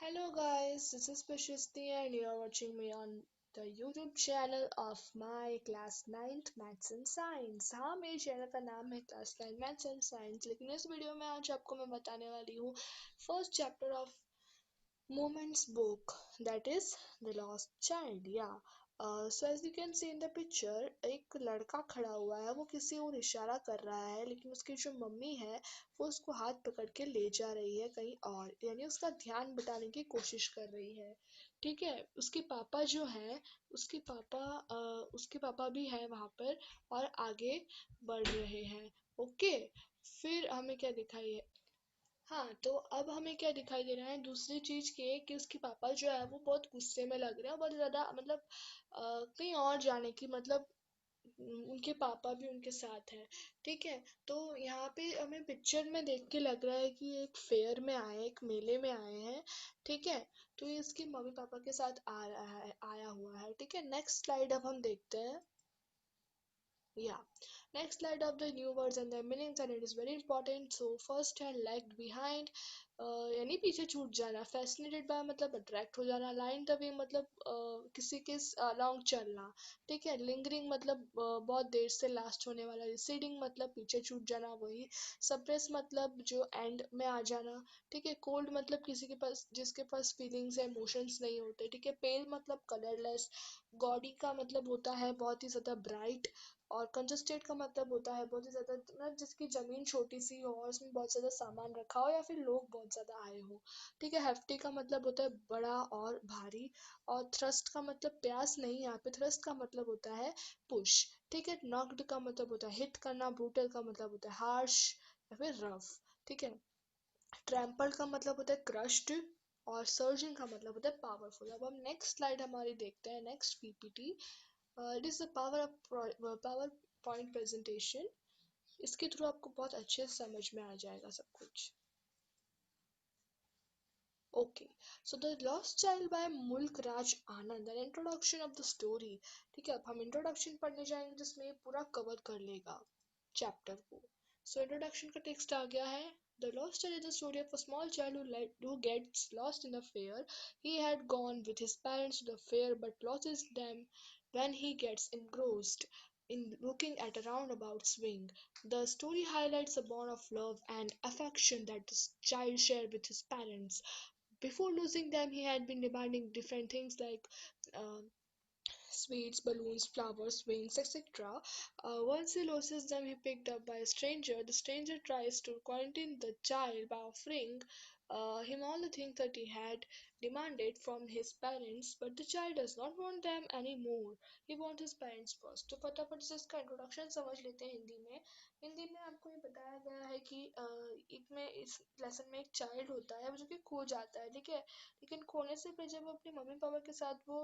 Hello guys, this is Prashasti and you are watching me on the YouTube channel of my class 9th Maths and Science। हाँ, मेरे channel का नाम है class 9 Maths and Science। लेकिन इस video में आज आपको मैं बताने वाली हूँ first chapter of Moments book, that is The Lost Child। So as you can see in the picture, एक लड़का खड़ा हुआ है, वो किसी और इशारा कर रहा है, लेकिन उसकी जो मम्मी है वो उसको हाथ पकड़ के ले जा रही है कहीं और, यानी उसका ध्यान बटाने की कोशिश कर रही है। ठीक है, उसके पापा जो है, उसके पापा भी है वहां पर और आगे बढ़ रहे हैं। ओके, फिर हमें क्या दिखाई है। हाँ, तो अब हमें क्या दिखाई दे रहा है, दूसरी चीज ये कि उसके पापा जो है वो बहुत गुस्से में लग रहे हैं, बहुत ज्यादा, मतलब कहीं और जाने की, मतलब उनके पापा भी उनके साथ हैं। ठीक है, तो यहाँ पे हमें पिक्चर में देख के लग रहा है कि ये एक फेयर में आए हैं, एक मेले में आए हैं। ठीक है, तो ये इसके मम्मी पापा के साथ आ रहा है, आया हुआ है। ठीक है, नेक्स्ट स्लाइड अब हम देखते हैं। Yeah, next slide of the new words and their meanings, and it is very important. So first है lagged behind, यानी पीछे छूट जाना। fascinated by मतलब attract हो जाना। line the way मतलब किसी के along चलना। ठीक है, lingering मतलब बहुत देर से last होने वाला। receding मतलब पीछे छूट जाना वही। suppress मतलब जो end में आ जाना। ठीक है, cold मतलब किसी के पास, जिसके पास feelings है, emotions नहीं होते। ठीक है, pale मतलब colorless। gaudy का मतलब होता है बहुत ही ज्यादा bright। और कंजस्टेड का मतलब होता है बहुत ही ज्यादा, मतलब जिसकी जमीन छोटी सी हो और उसमें बहुत ज्यादा सामान रखा हो या फिर लोग बहुत ज्यादा आए हो। ठीक है, हेफ्टी का मतलब होता है बड़ा और भारी। और थ्रस्ट का मतलब प्यास नहीं, यहाँ पे थ्रस्ट का मतलब होता है पुश। ठीक है, नॉक्ड का मतलब होता है हिट करना। ब्रूटल का मतलब होता है हार्श या फिर रफ। ठीक है, ट्रैम्पल का मतलब होता है क्रश्ड। और सर्जिंग का मतलब होता है पावरफुल। अब हम नेक्स्ट स्लाइड हमारी देखते हैं, next PPT. It is the power of power point presentation. इसके थ्रू आपको बहुत अच्छे से समझ में आ जाएगा सब कुछ। Okay, so the lost child by Mulk Raj Anand, an introduction of the story. ठीक है, अब हम इंट्रोडक्शन पढ़ने जाएंगे जिसमें ये पूरा कवर कर लेगा चैप्टर को। सो इंट्रोडक्शन का टेक्स्ट आ गया है। The Lost Child is the story of a small child who gets lost in the fair. He had gone with his parents to the fair but loses them when he gets engrossed in looking at a roundabout swing. The story highlights a bond of love and affection that the child shared with his parents. Before losing them, he had been demanding different things like uh, sweets, balloons, flowers, wings, etc. Once he loses them, he picked up by a stranger. The stranger tries to quarantine the child by offering him all the things that he had demanded from his parents, but the child does not want them anymore. He wants his parents first. तो फटाफट से इसका introduction समझ लेते हैं हिंदी में। हिंदी में आपको ये बताया गया है कि इस लेसन में एक चाइल्ड होता है जो कि खो जाता है। ठीक है, लेकिन खोने से पहले जब वो अपने मम्मी पापा के साथ वो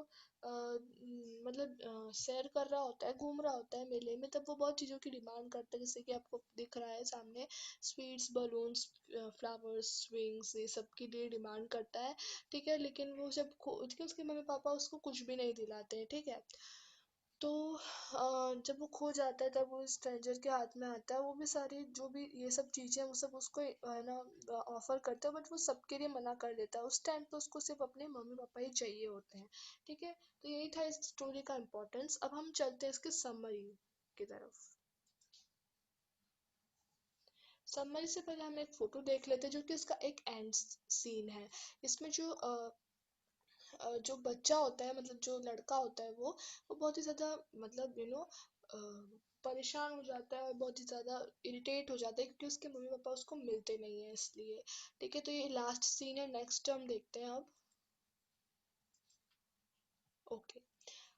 मतलब सैर कर रहा होता है, घूम रहा होता है मेले में, तब वो बहुत चीज़ों की डिमांड करता है, जैसे कि आपको दिख रहा है सामने, स्वीट्स, बलून्स, फ्लावर्स, स्विंग्स, ये सब के लिए डिमांड करता है। ठीक है, लेकिन वो जब उसके मम्मी पापा उसको कुछ भी नहीं दिलाते हैं। ठीक है, तो जब वो खो जाता है तब वो स्ट्रेंजर के हाथ में आता है। वो भी सारी जो भी ये सब चीज़ें वो सब उसको है ना ऑफर करता है, बट वो सबके लिए मना कर देता है। उस टाइम पे उसको सिर्फ अपने मम्मी पापा ही चाहिए होते हैं। ठीक है, तो यही था इस स्टोरी का इम्पोर्टेंस। अब हम चलते हैं इसके समरी की तरफ। समरी से पहले हम एक फोटो देख लेते हैं जो कि इसका एक एंड सीन है। इसमें जो बच्चा होता है, मतलब जो लड़का होता है, वो बहुत ही ज्यादा, मतलब परेशान हो जाता है और बहुत ही ज्यादा इरिटेट हो जाता है क्योंकि उसके मम्मी पापा उसको मिलते नहीं है इसलिए। ठीक है, तो ये लास्ट सीन है। नेक्स्ट हम देखते हैं अब। ओके,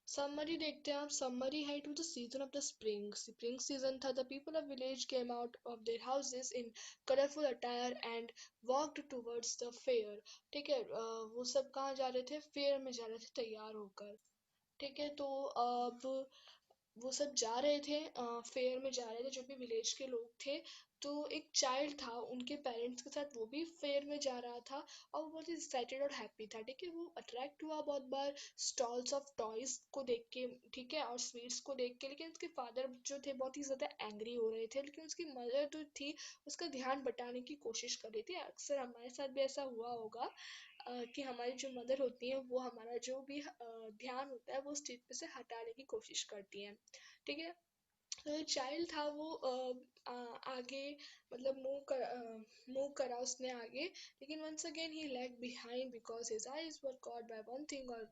समरी देखते हैं आप। समरी है to the season of the spring. Spring season था। The people of village came out of their houses in colourful attire and walked towards the fair. ठीक है, वो सब कहाँ जा रहे थे, फेयर में जा रहे थे तैयार होकर। ठीक है, तो अब वो सब जा रहे थे, फेयर में जा रहे थे, जो भी विलेज के लोग थे। तो एक चाइल्ड था उनके पेरेंट्स के साथ, वो भी फेयर में जा रहा था और वो बहुत ही एक्साइटेड और हैप्पी था। ठीक है, वो अट्रैक्ट हुआ बहुत बार स्टॉल्स ऑफ टॉयज को देख के। ठीक है, और स्वीट्स को देख के, लेकिन उसके फादर जो थे बहुत ही ज्यादा एंग्री हो रहे थे, लेकिन उसकी मदर जो थी उसका ध्यान बटाने की कोशिश कर रही थी। अक्सर हमारे साथ भी ऐसा हुआ होगा। कि हमारी जो मदर होती है वो हमारा जो भी ध्यान होता है वो उस चीज़ पे से हटाने की कोशिश करती है। ठीक है। तो चाइल्ड था वो आगे मतलब मूव करा उसने आगे, लेकिन once again he lag behind because his eyes were caught by one thing और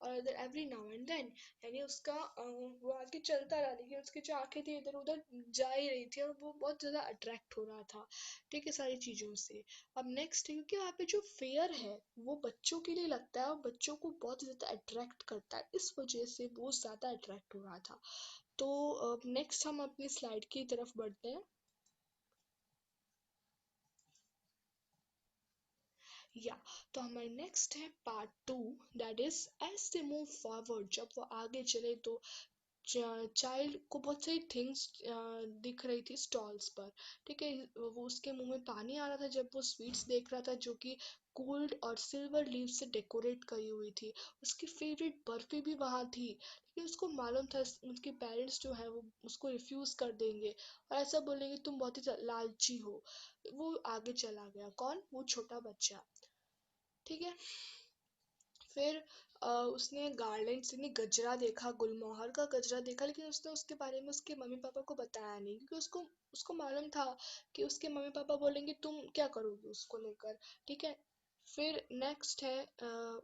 other every now and then. यानी उसका वो आगे चलता रहा, लेकिन उसकी जो आंखें थी इधर उधर जा ही रही थी और वो बहुत ज़्यादा अट्रैक्ट हो रहा था, ठीक है, सारी चीज़ों से। अब नेक्स्ट, क्योंकि वहाँ पे जो फेयर है वो बच्चों के लिए लगता है और बच्चों को बहुत ज़्यादा अट्रैक्ट करता है, इस वजह से वो ज़्यादा अट्रैक्ट हो रहा था। तो नेक्स्ट हम अपनी स्लाइड की तरफ बढ़ते हैं। या तो हमारे नेक्स्ट है part 2, that is as they move forward. जब वो आगे चले तो चाइल्ड को बहुत सारी थिंग्स दिख रही थी स्टॉल्स पर, ठीक है। वो उसके मुंह में पानी आ रहा था जब वो स्वीट्स देख रहा था जो कि गोल्ड और सिल्वर लीव से डेकोरेट करी हुई थी। उसकी फेवरेट बर्फी भी वहाँ थी, लेकिन उसको मालूम था उसके पेरेंट्स जो है वो उसको रिफ्यूज कर देंगे और ऐसा बोलेंगे तुम बहुत ही लालची हो। वो आगे चला गया, कौन? वो छोटा बच्चा, ठीक है। फिर उसने गार्लैंड से नहीं गजरा देखा, गुलमोहर का गजरा देखा, लेकिन उसने उसके बारे में उसके मम्मी पापा को बताया नहीं, क्योंकि उसको उसको मालूम था कि उसके मम्मी पापा बोलेंगे तुम क्या करोगे उसको लेकर, ठीक है। फिर नेक्स्ट है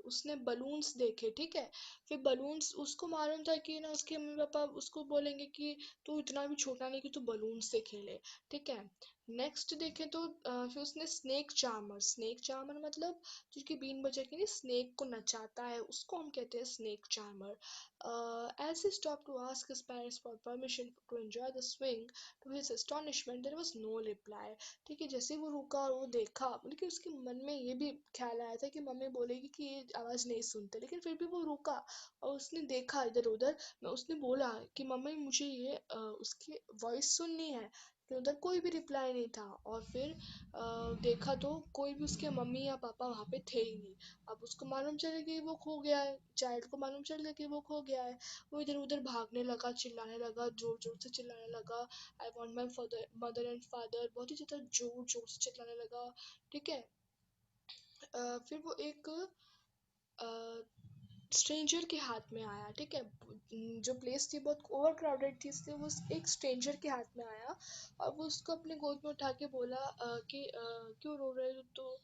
उसने बलून्स देखे, ठीक है। फिर बलून्स उसको मालूम था कि ना उसके मम्मी पापा उसको बोलेंगे कि तू इतना भी छोटा नहीं कि तू बलून से खेले, ठीक है। नेक्स्ट देखें तो फिर उसने स्नेक चार्मर मतलब जो कि बीन बजा के स्नेक को नचाता है उसको हम कहते हैं snake charmer. As he stop to ask his parents for permission to enjoy the swing, to his astonishment there was no reply, ठीक है। जैसे वो रुका और वो देखा, लेकिन उसके मन में ये भी ख्याल आया था कि मम्मी बोलेगी कि ये आवाज़ नहीं सुनते, लेकिन फिर भी वो रुका और उसने देखा इधर उधर। उसने बोला कि मम्मी मुझे ये उसकी वॉइस सुननी है, लेकिन उधर कोई भी रिप्लाई नहीं था। और फिर देखा तो कोई भी उसके मम्मी या पापा वहाँ पे थे ही नहीं। अब उसको मालूम चला कि वो खो गया है, चाइल्ड को मालूम चल गया कि वो खो गया है। वो इधर उधर भागने लगा, चिल्लाने लगा, जोर जोर से चिल्लाने लगा, I want my mother and father, बहुत ही ज़्यादा जोर जोर से चिल्लाने लगा, ठीक है। फिर वो एक स्ट्रेंजर के हाथ में आया, ठीक है। जो प्लेस थी बहुत ओवर क्राउडेड थी, इसलिए वो एक स्ट्रेंजर के हाथ में आया और वो उसको अपने गोद में उठा के बोला कि क्यों रो रहे हो? तो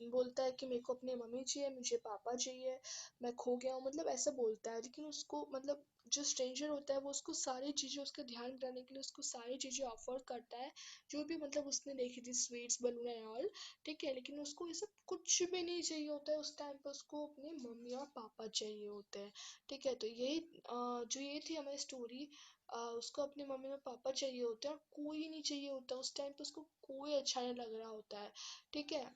बोलता है कि मेरे को अपनी मम्मी चाहिए, मुझे पापा चाहिए, मैं खो गया हूँ, मतलब ऐसा बोलता है। लेकिन उसको मतलब जो स्ट्रेंजर होता है वो उसको सारी चीज़ें, उसका ध्यान कराने के लिए उसको सारी चीज़ें ऑफर करता है, जो भी मतलब उसने देखी थी स्वीट्स बलून एंड ऑल, ठीक है। लेकिन उसको ये सब कुछ भी नहीं चाहिए होता है उस टाइम पे, उसको अपनी मम्मी और पापा चाहिए होते हैं, ठीक है। तो यही जो ये थी हमारी स्टोरी, उसको अपनी मम्मी और पापा चाहिए होते हैं और कोई नहीं चाहिए होता उस टाइम पे, उसको कोई अच्छा नहीं लग रहा होता है, ठीक है।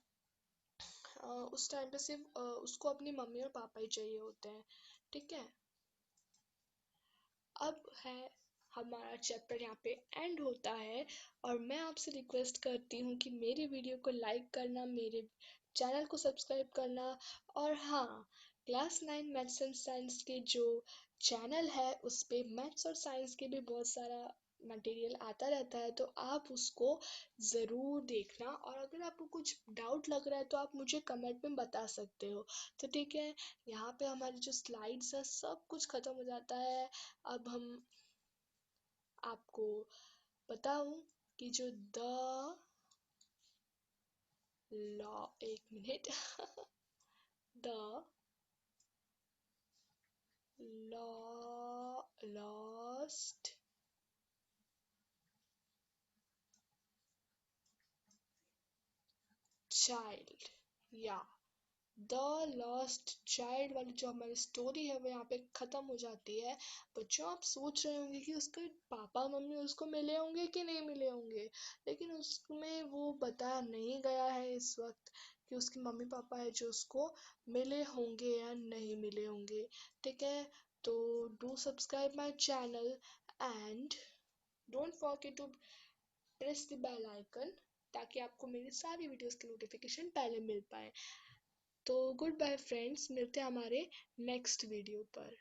उस टाइम पे सिर्फ उसको अपनी मम्मी और पापा ही चाहिए होते हैं, ठीक है। अब है हमारा चैप्टर यहाँ पे एंड होता है और मैं आपसे रिक्वेस्ट करती हूँ कि मेरी वीडियो को लाइक करना, मेरे चैनल को सब्सक्राइब करना, और हाँ, क्लास 9 मैथ्स एंड साइंस के जो चैनल है उस पे मैथ्स और साइंस के भी बहुत सारा मटेरियल आता रहता है, तो आप उसको ज़रूर देखना। और अगर आपको कुछ डाउट लग रहा है तो आप मुझे कमेंट में बता सकते हो। तो ठीक है, यहाँ पे हमारी जो स्लाइड्स है सब कुछ ख़त्म हो जाता है। अब हम आपको बताऊं कि जो द लॉ, एक minute, the law lost child, या द लॉस्ट चाइल्ड वाली जो हमारी स्टोरी है वो यहाँ पे खत्म हो जाती है। बच्चों, आप सोच रहे होंगे कि उसके पापा मम्मी उसको मिले होंगे कि नहीं मिले होंगे, लेकिन उसमें वो बताया नहीं गया है इस वक्त कि उसके मम्मी पापा है जो उसको मिले होंगे या नहीं मिले होंगे, ठीक है। तो do subscribe my channel and don't forget to press the bell icon, ताकि आपको मेरी सारी वीडियोस की नोटिफिकेशन पहले मिल पाए। तो गुड बाय फ्रेंड्स, मिलते हैं हमारे नेक्स्ट वीडियो पर।